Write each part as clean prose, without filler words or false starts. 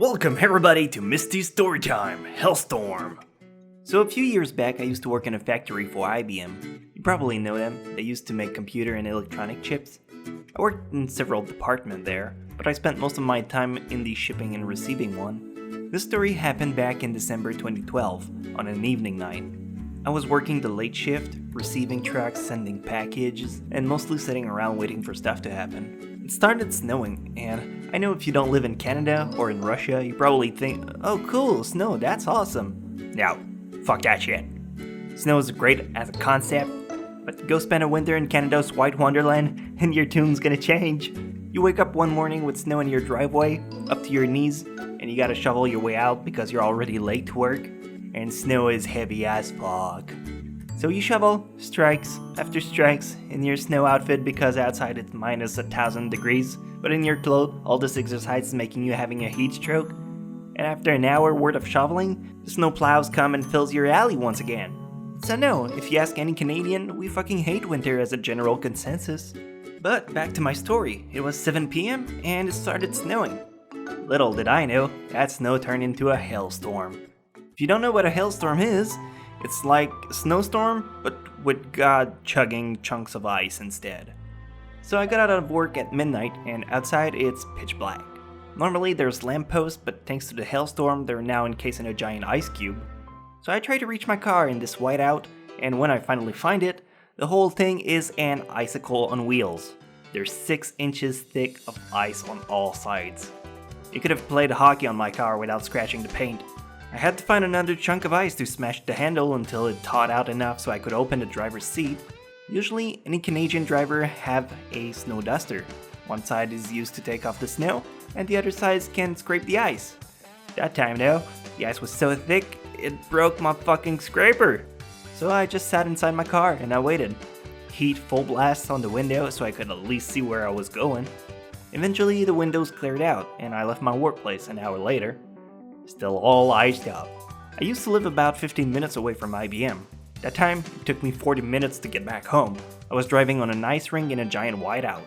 Welcome everybody to Misty's Storytime, Hailstorm. So a few years back I used to work in a factory for IBM. You probably know them, they used to make computer and electronic chips. I worked in several departments there, but I spent most of my time in the shipping and receiving one. This story happened back in December 2012, on an evening night. I was working the late shift, receiving trucks, sending packages, and mostly sitting around waiting for stuff to happen. It started snowing, and I know if you don't live in Canada or in Russia, you probably think, oh cool, snow, that's awesome. No, fuck that shit. Snow is great as a concept, but go spend a winter in Canada's white wonderland, and your tune's gonna change. You wake up one morning with snow in your driveway, up to your knees, and you gotta shovel your way out because you're already late to work, and snow is heavy as fuck. So you shovel, strikes after strikes, in your snow outfit because outside it's minus 1,000 degrees, but in your clothes, all this exercise is making you having a heat stroke. And after an hour worth of shoveling, the snow plows come and fills your alley once again. So no, if you ask any Canadian, we fucking hate winter as a general consensus. But back to my story, it was 7 p.m. and it started snowing. Little did I know, that snow turned into a hailstorm. If you don't know what a hailstorm is, it's like a snowstorm, but with God chugging chunks of ice instead. So I got out of work at midnight, and outside it's pitch black. Normally there's lampposts, but thanks to the hailstorm, they're now encased in a giant ice cube. So I try to reach my car in this whiteout, and when I finally find it, the whole thing is an icicle on wheels. There's 6 inches thick of ice on all sides. You could have played hockey on my car without scratching the paint. I had to find another chunk of ice to smash the handle until it thawed out enough so I could open the driver's seat. Usually, any Canadian driver have a snow duster. One side is used to take off the snow, and the other side can scrape the ice. That time though, the ice was so thick, it broke my fucking scraper. So I just sat inside my car and I waited. Heat full blast on the window so I could at least see where I was going. Eventually the windows cleared out and I left my workplace an hour later. Still all iced up. I used to live about 15 minutes away from IBM. That time, it took me 40 minutes to get back home. I was driving on an ice rink in a giant whiteout.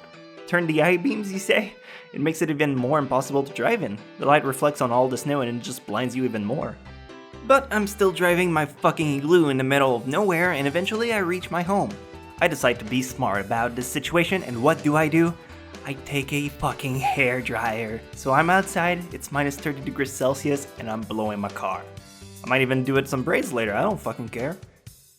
Turn the I-beams, you say? It makes it even more impossible to drive in. The light reflects on all the snow and it just blinds you even more. But I'm still driving my fucking igloo in the middle of nowhere and eventually I reach my home. I decide to be smart about this situation and what do? I take a fucking hairdryer. So I'm outside, it's minus 30 degrees Celsius, and I'm blowing my car. I might even do it some braids later, I don't fucking care.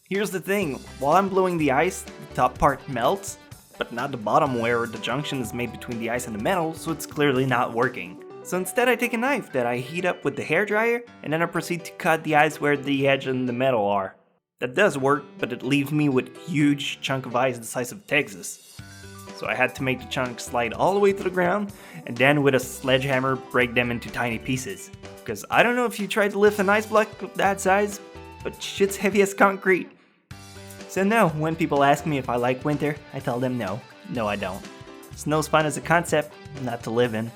Here's the thing, while I'm blowing the ice, the top part melts, but not the bottom where the junction is made between the ice and the metal, so it's clearly not working. So instead I take a knife that I heat up with the hairdryer, and then I proceed to cut the ice where the edge and the metal are. That does work, but it leaves me with a huge chunk of ice the size of Texas. So I had to make the chunks slide all the way to the ground, and then with a sledgehammer break them into tiny pieces. Because I don't know if you tried to lift an ice block of that size, but shit's heavy as concrete. So no, when people ask me if I like winter, I tell them no. No I don't. Snow's fun as a concept, not to live in.